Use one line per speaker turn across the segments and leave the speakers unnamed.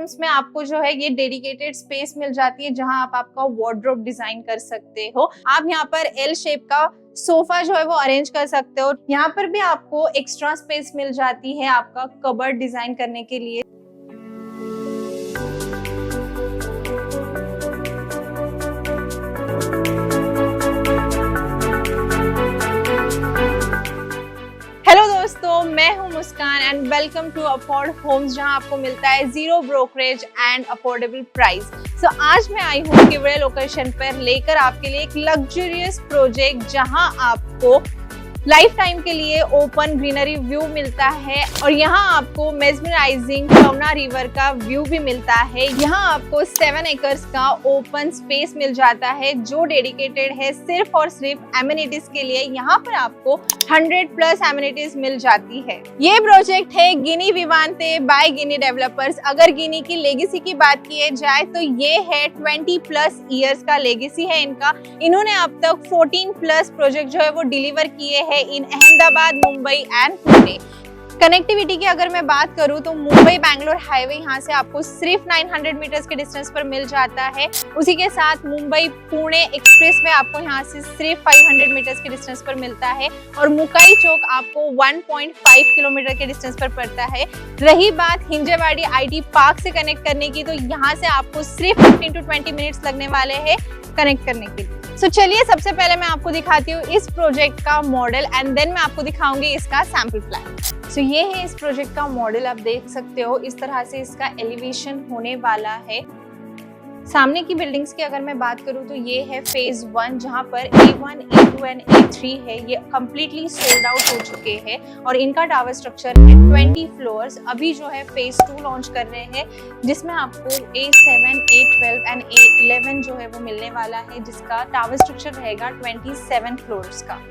Rooms में आपको जो है ये डेडिकेटेड स्पेस मिल जाती है जहां आप आपका वार्डरोब डिजाइन कर सकते हो। आप यहाँ पर एल शेप का सोफा जो है वो अरेंज कर सकते हो। यहाँ पर भी आपको एक्स्ट्रा स्पेस मिल जाती है आपका कबर्ड डिजाइन करने के लिए। हेलो दोस्तों, मैं हूं Muskan and welcome to afford homes, जहां आपको मिलता है zero brokerage and affordable price. आज मैं आई हूं केवड़िया लोकेशन पर लेकर आपके लिए एक लग्जरियस प्रोजेक्ट जहां आपको लाइफ टाइम के लिए ओपन ग्रीनरी व्यू मिलता है और यहाँ आपको मेस्मराइजिंग यमुना रिवर का व्यू भी मिलता है। यहाँ आपको 7 एकर्स का ओपन स्पेस मिल जाता है जो डेडिकेटेड है सिर्फ और सिर्फ एमिनिटीज के लिए। यहाँ पर आपको 100+ एमिनिटीज मिल जाती है। ये प्रोजेक्ट है गिनी विवांते बाय गिनी डेवलपर्स। अगर गिनी की लेगेसी की बात की जाए तो ये है 20+ ईयर्स का लेगेसी है इनका। इन्होंने अब तक 14+ प्रोजेक्ट जो है वो डिलीवर किए हैं इन अहमदाबाद, मुंबई एंड पुणे। कनेक्टिविटी की अगर मैं बात करूं तो मुंबई बैंगलोर हाईवे यहाँ से आपको सिर्फ 900 मीटर्स के डिस्टेंस पर मिल जाता है। उसी के साथ मुंबई पुणे एक्सप्रेस में आपको यहाँ से सिर्फ 500 मीटर्स के डिस्टेंस पर मिलता है और मुकाई चौक आपको 1.5 किलोमीटर के डिस्टेंस पर पड़ता है। रही बात हिंजेवाड़ी IT पार्क से कनेक्ट करने की, तो यहाँ से आपको सिर्फ 15 to 20 मिनट्स लगने वाले हैं कनेक्ट करने के लिए। चलिए सबसे पहले मैं आपको दिखाती हूँ इस प्रोजेक्ट का मॉडल एंड देन मैं आपको दिखाऊंगी इसका सैंपल प्लान। ये है इस प्रोजेक्ट का मॉडल। आप देख सकते हो इस तरह से इसका एलिवेशन होने वाला है। सामने की बिल्डिंग्स की अगर मैं बात करूं तो ये है फेज 1 जहां पर A1, A2 एंड A3 है। ये कम्प्लीटली सोल्ड आउट हो चुके हैं और इनका टावर स्ट्रक्चर है 20 फ्लोर्स। अभी जो है फेज 2 लॉन्च कर रहे हैं जिसमें आपको A7, A12 एंड A11 जो है वो मिलने वाला है, जिसका टावर स्ट्रक्चर रहेगा 27 फ्लोर्स का।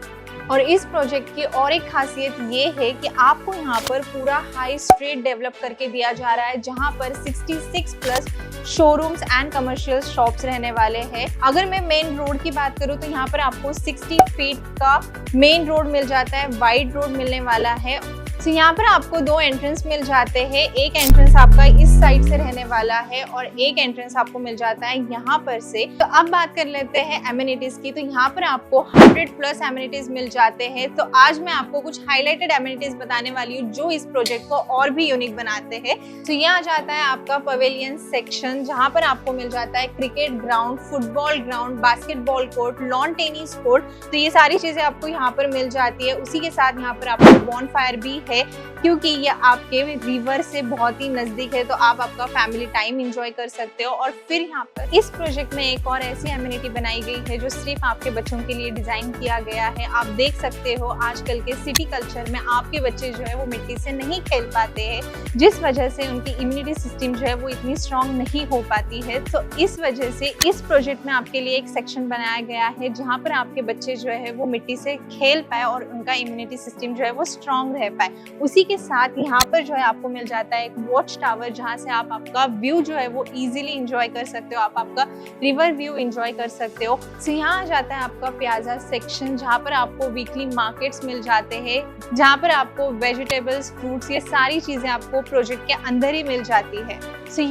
और इस प्रोजेक्ट की और एक खासियत ये है कि आपको यहाँ पर पूरा हाई स्ट्रीट डेवलप करके दिया जा रहा है जहाँ पर 66+ शोरूम्स एंड कमर्शियल शॉप्स रहने वाले हैं। अगर मैं मेन रोड की बात करूँ तो यहाँ पर आपको 60 फीट का मेन रोड मिल जाता है, वाइड रोड मिलने वाला है। यहाँ पर आपको 2 एंट्रेंस मिल जाते हैं। एक एंट्रेंस आपका इस साइड से रहने वाला है और एक एंट्रेंस आपको मिल जाता है यहाँ पर से। तो अब बात कर लेते हैं एमिनिटीज की। तो यहाँ पर आपको 100+ एमिनिटीज मिल जाते हैं। तो आज मैं आपको कुछ हाईलाइटेड एमिनिटीज बताने वाली हूँ जो इस प्रोजेक्ट को और भी यूनिक बनाते हैं। तो ये आ जाता है आपका पवेलियन सेक्शन, जहाँ पर आपको मिल जाता है cricket ground, football ground, basketball court, lawn tennis court. तो ये सारी चीजें आपको यहाँ पर मिल जाती है। उसी के साथ यहाँ पर आपको बॉनफायर भी है क्योंकि ये आपके रिवर से बहुत ही नजदीक है, तो आप आपका फैमिली टाइम एंजॉय कर सकते हो। और फिर यहाँ पर इस प्रोजेक्ट में एक और ऐसी एमिनिटी बनाई गई है जो सिर्फ आपके बच्चों के लिए डिजाइन किया गया है। आप देख सकते हो आजकल के सिटी कल्चर में आपके बच्चे जो है वो मिट्टी से नहीं खेल पाते हैं, जिस वजह से उनकी इम्यूनिटी सिस्टम जो है वो इतनी स्ट्रांग नहीं हो पाती है। तो इस वजह से इस प्रोजेक्ट में आपके लिए एक सेक्शन बनाया गया है जहाँ पर आपके बच्चे जो है वो मिट्टी से खेल पाए और उनका इम्यूनिटी सिस्टम जो है वो स्ट्रांग रह पाए। उसी के साथ यहाँ पर जो है आपको मिल जाता है एक वॉच टावर जहाँ से आप आपका व्यू जो है वो इजीली एंजॉय कर सकते हो, आप आपका रिवर व्यू एंजॉय कर सकते हो। यहाँ आ जाता है आपका प्याजा सेक्शन जहाँ पर आपको वीकली मार्केट्स मिल जाते हैं, जहाँ पर आपको वेजिटेबल्स, फ्रूट्स, ये सारी चीजें आपको प्रोजेक्ट के अंदर ही मिल जाती है।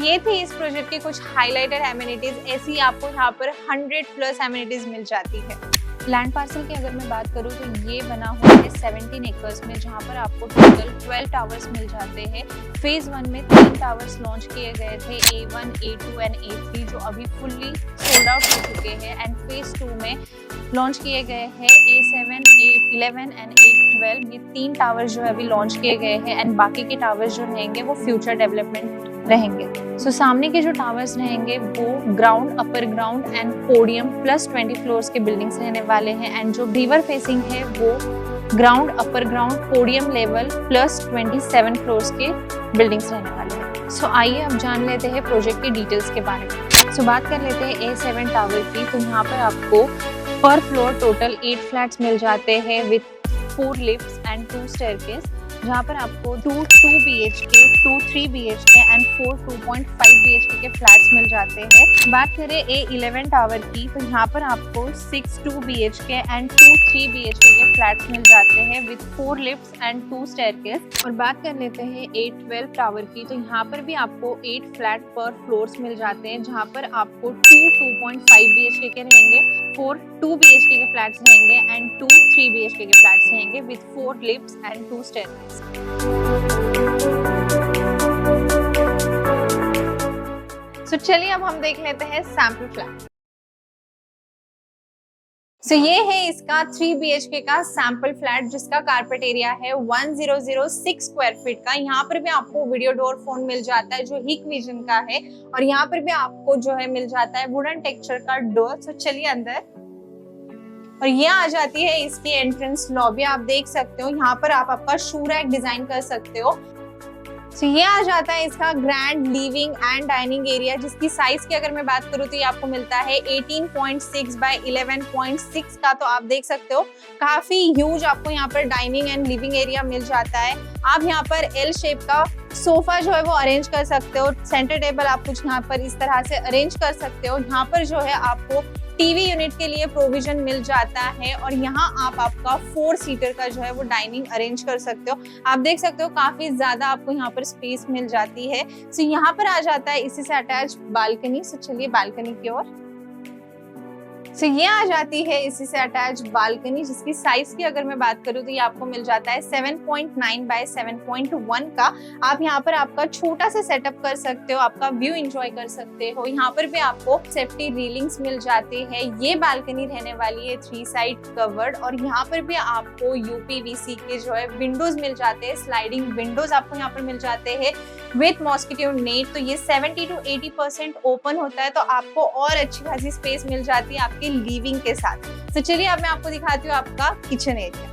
ये थी इस प्रोजेक्ट की कुछ हाईलाइटेड एमिनिटीज। ऐसी आपको यहाँ पर 100+ एमिनिटीज मिल जाती है। लैंड पार्सल की अगर मैं बात करूँ तो ये बना हुआ है 17 एकर्स में, जहाँ पर आपको टोटल 12 टावर्स मिल जाते हैं। फेज 1 में 3 टावर्स लॉन्च किए गए थे, A1, A2 एंड A3, जो अभी फुल्ली सोल्ड आउट हो चुके हैं। एंड फेज 2 में लॉन्च किए गए हैं A7, A11 एंड A12। ये 3 टावर्स जो है अभी लॉन्च किए गए हैं एंड बाकी के टावर्स जो रहेंगे वो फ्यूचर डेवलपमेंट रहेंगे। सामने के जो टावर्स रहेंगे वो ground, upper ground and podium plus 20 floors के बिल्डिंग्स रहने वाले हैं। एंड जो रिवर फेसिंग है वो ground, upper ground, podium level plus 27 floors के बिल्डिंग्स रहने वाले हैं। आइए अब जान लेते हैं प्रोजेक्ट की डिटेल्स के बारे में। बात कर लेते हैं A7 टावर की। तो यहाँ पर आपको पर फ्लोर टोटल 8 फ्लैट्स मिल जाते हैं विद 4 लिफ्ट्स एंड 2 स्टेयरकेस। जहाँ पर आपको 2 BHK, 2 3 BHK एंड 4 2.5 BHK के फ्लैट्स मिल जाते हैं। बात करें A11 टावर की तो यहाँ पर आपको 6 2 BHK एंड 2 3 BHK के फ्लैट्स मिल जाते हैं विद 4 लिफ्ट्स एंड 2 स्टेयरकेस। और बात कर लेते हैं A12 टावर की तो यहाँ पर भी आपको 8 फ्लैट पर फ्लोर्स मिल जाते हैं, जहाँ पर आपको 2 2.5 BHK के रहेंगे, 4 2 BHK के फ्लैट्स रहेंगे एंड 2 3 BHK के फ्लैट्स रहेंगे विद 4 लिफ्ट्स एंड 2 स्टेयरकेस। सो चलिए अब हम देख लेते हैं सैंपल फ्लैट। सो ये है इसका 3 BHK का सैंपल फ्लैट, जिसका कारपेट एरिया है 1006 स्क्वायर फीट का। यहाँ पर भी आपको वीडियो डोर फोन मिल जाता है जो हिक विजन का है, और यहाँ पर भी आपको जो है मिल जाता है वुडन टेक्सचर का डोर। सो चलिए अंदर, और ये आ जाती है इसकी एंट्रेंस लॉबी। आप देख सकते हो यहाँ पर आप आपका शू रैक डिजाइन कर सकते हो। तो ये आ जाता है इसका grand living and dining area, जिसकी साइज की अगर मैं बात करूँ तो ये आपको मिलता है 18.6 बाय 11.6 का। तो आप देख सकते हो काफी ह्यूज आपको यहाँ पर डाइनिंग एंड लिविंग एरिया मिल जाता है। आप यहाँ पर एल शेप का सोफा जो है वो अरेंज कर सकते हो, सेंटर टेबल आप कुछ यहाँ पर इस तरह से अरेंज कर सकते हो। यहाँ पर जो है आपको टीवी यूनिट के लिए प्रोविजन मिल जाता है, और यहाँ आप आपका 4 सीटर का जो है वो डाइनिंग अरेंज कर सकते हो। आप देख सकते हो काफी ज्यादा आपको यहाँ पर स्पेस मिल जाती है। सो यहाँ पर आ जाता है इसी से अटैच बालकनी। सो चलिए बालकनी की ओर। सो ये आ जाती है इसी से अटैच बालकनी, जिसकी साइज की अगर मैं बात करूँ तो ये आपको मिल जाता है 7.9 बाय 7.1 का। आप यहाँ पर आपका छोटा सा सेटअप कर सकते हो, आपका व्यू एंजॉय कर सकते हो। यहाँ पर भी आपको सेफ्टी रीलिंग्स मिल जाती है। ये बालकनी रहने वाली है 3 साइड कवर्ड, और यहाँ पर भी आपको UPVC के जो है विंडोज मिल जाते हैं, स्लाइडिंग विंडोज आपको यहाँ पर मिल जाते हैं विथ मॉस्किटो नेट। तो ये 70 to 80% ओपन होता है, तो आपको और अच्छी खासी स्पेस मिल जाती है आपकी लिविंग के साथ। तो चलिए अब मैं आपको दिखाती हूँ आपका किचन एरिया,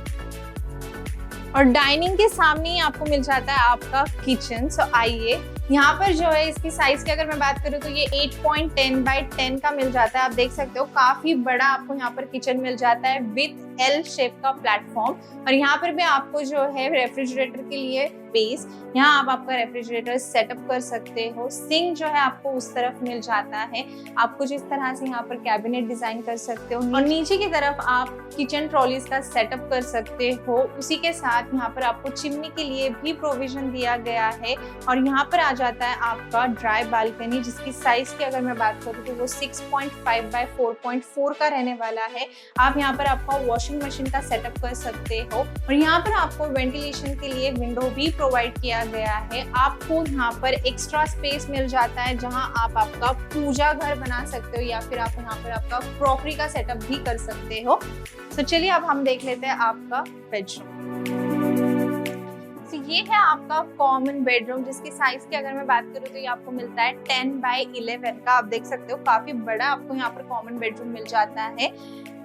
और डाइनिंग के सामने ही आपको मिल जाता है आपका किचन। सो आइए, यहाँ पर जो है इसकी साइज की अगर मैं बात करूँ तो ये 8.10 बाय 10 का मिल जाता है। आप देख सकते हो काफी बड़ा आपको यहाँ पर किचन मिल जाता है विथ L शेप का प्लेटफॉर्म, और यहाँ पर भी आपको जो है रेफ्रिजरेटर के लिए स्पेस, यहाँ आप आपका रेफ्रिजरेटर सेटअप कर सकते हो। सिंक जो है आपको उस तरफ मिल जाता है, आप कुछ इस तरह से यहाँ पर कैबिनेट डिजाइन कर सकते हो, और नीचे की तरफ आप किचन ट्रॉलीज का सेटअप कर सकते हो। उसी के साथ यहाँ पर आपको चिमनी के लिए भी प्रोविजन दिया गया है, और यहाँ पर आ जाता है आपका ड्राई बालकनी, जिसकी साइज की अगर मैं बात करूँ तो वो 6.5 बाय 4.4 का रहने वाला है। आप यहाँ पर आपका वॉशिंग मशीन का सेटअप कर सकते हो, और यहाँ पर आपको वेंटिलेशन के लिए विंडो भी प्रोवाइड किया गया है। आपको यहाँ पर एक्स्ट्रा स्पेस मिल जाता है, जहाँ आप आपका पूजा घर बना सकते हो, या फिर आप यहाँ पर आपका क्रॉकरी का सेटअप भी कर सकते हो। तो चलिए अब हम देख लेते हैं आपका बेडरूम। ये है आपका कॉमन बेडरूम, जिसकी साइज की अगर मैं बात करूँ तो ये आपको मिलता है 10 बाय 11 का। आप देख सकते हो काफी बड़ा आपको यहाँ पर कॉमन बेडरूम मिल जाता है।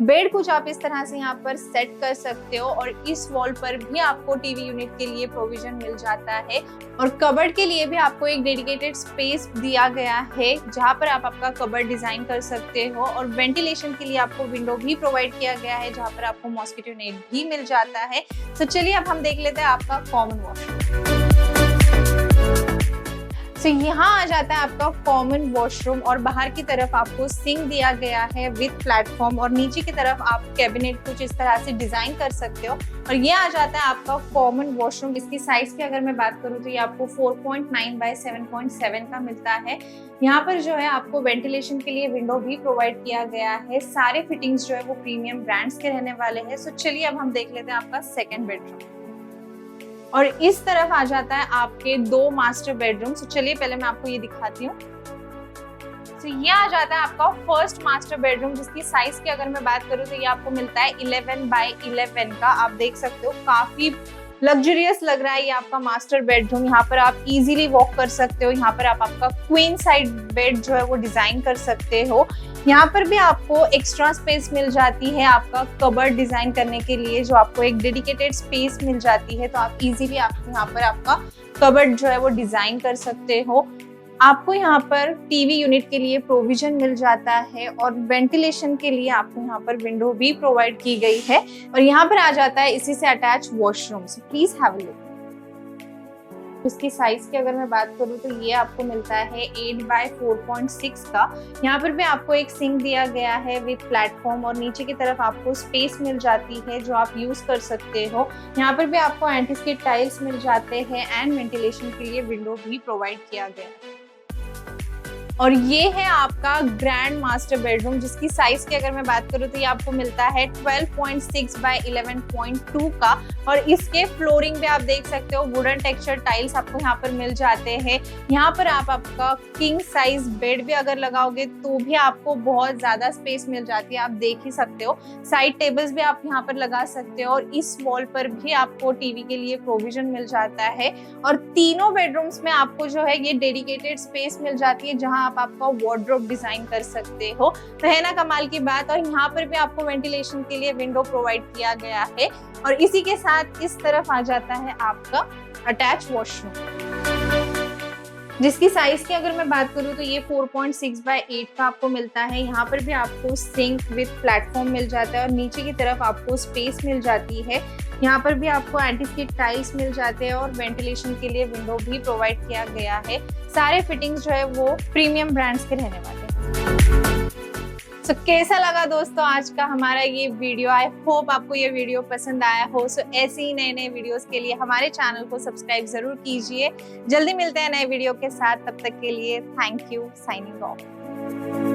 बेड कुछ आप इस तरह से यहाँ पर सेट कर सकते हो, और इस वॉल पर भी आपको टीवी यूनिट के लिए प्रोविजन मिल जाता है, और कबर्ड के लिए भी आपको एक डेडिकेटेड स्पेस दिया गया है, जहाँ पर आप आपका कबर्ड डिजाइन कर सकते हो। और वेंटिलेशन के लिए आपको विंडो भी प्रोवाइड किया गया है, जहाँ पर आपको मॉस्किटो नेट भी मिल जाता है। तो चलिए अब हम देख लेते हैं आपका कॉमन वॉशरूम। तो यहाँ आ जाता है आपका कॉमन वॉशरूम, और बाहर की तरफ आपको सिंक दिया गया है विद प्लेटफॉर्म, और नीचे की तरफ आप कैबिनेट कुछ इस तरह से डिजाइन कर सकते हो। और ये आ जाता है आपका कॉमन वॉशरूम, इसकी साइज की अगर मैं बात करूँ तो ये आपको 4.9 बाय 7.7 का मिलता है। यहाँ पर जो है आपको वेंटिलेशन के लिए विंडो भी प्रोवाइड किया गया है। सारे फिटिंग्स जो है वो प्रीमियम ब्रांड्स के रहने वाले हैं। सो चलिए अब हम देख लेते हैं आपका सेकेंड बेडरूम, और इस तरफ आ जाता है आपके 2 मास्टर बेडरूम। तो चलिए पहले मैं आपको ये दिखाती हूँ। तो ये आ जाता है आपका फर्स्ट मास्टर बेडरूम, जिसकी साइज की अगर मैं बात करूँ तो ये आपको मिलता है 11 बाय 11 का। आप देख सकते हो काफी लग्जरियस लग रहा है ये आपका मास्टर बेडरूम। यहाँ पर आप इजीली वॉक कर सकते हो। यहाँ पर आप आपका क्वीन साइड बेड जो है वो डिजाइन कर सकते हो। यहाँ पर भी आपको एक्स्ट्रा स्पेस मिल जाती है आपका कबर्ड डिजाइन करने के लिए, जो आपको एक डेडिकेटेड स्पेस मिल जाती है। तो आप इजीली आप यहाँ पर आपका कबर्ड जो है वो डिजाइन कर सकते हो। आपको यहाँ पर टीवी यूनिट के लिए प्रोविजन मिल जाता है, और वेंटिलेशन के लिए आपको यहाँ पर विंडो भी प्रोवाइड की गई है। और यहाँ पर आ जाता है इसी से attach washroom. So please have a look. इसकी साइज की अगर मैं बात करूँ तो ये आपको मिलता है 8x4.6 का। यहाँ पर भी आपको एक सिंक दिया गया है विद प्लेटफॉर्म और नीचे की तरफ आपको स्पेस मिल जाती है जो आप यूज कर सकते हो। यहाँ पर भी आपको एंटी स्किड टाइल्स मिल जाते हैं एंड वेंटिलेशन के लिए विंडो भी प्रोवाइड किया गया है। और ये है आपका ग्रैंड मास्टर बेडरूम, जिसकी साइज की अगर मैं बात करूँ तो ये आपको मिलता है 12.6 बाय 11.2 का। और इसके फ्लोरिंग पे आप देख सकते हो वुडन टेक्सचर टाइल्स आपको यहाँ पर मिल जाते हैं। यहाँ पर आप आपका किंग साइज बेड भी अगर लगाओगे तो भी आपको बहुत ज्यादा स्पेस मिल जाती है, आप देख ही सकते हो। साइड टेबल्स भी आप यहाँ पर लगा सकते हो और इस वॉल पर भी आपको टीवी के लिए प्रोविजन मिल जाता है। और तीनों बेडरूम्स में आपको जो है ये डेडिकेटेड स्पेस मिल जाती है जहाँ आप आपका वार्डरोब डिजाइन कर सकते हो। तो है ना कमाल की बात। और यहाँ पर भी आपको वेंटिलेशन के लिए विंडो प्रोवाइड किया गया है और इसी के साथ इस तरफ आ जाता है आपका अटैच वॉशरूम, जिसकी साइज की अगर मैं बात करूँ तो ये 4.6 बाय 8 का आपको मिलता है। यहाँ पर भी आपको सिंक विद प्लेटफॉर्म मिल जाता है और नीचे की तरफ आपको स्पेस मिल जाती है। यहाँ पर भी आपको एंटी स्किड टाइल्स मिल जाते हैं और वेंटिलेशन के लिए विंडो भी प्रोवाइड किया गया है। सारे फिटिंग्स जो है वो प्रीमियम ब्रांड्स के रहने वाले हैं। तो कैसा लगा दोस्तों आज का हमारा ये वीडियो? आई होप आपको ये वीडियो पसंद आया हो। सो ऐसे ही नए नए वीडियोस के लिए हमारे चैनल को सब्सक्राइब जरूर कीजिए। जल्दी मिलते हैं नए वीडियो के साथ, तब तक के लिए थैंक यू, साइनिंग ऑफ।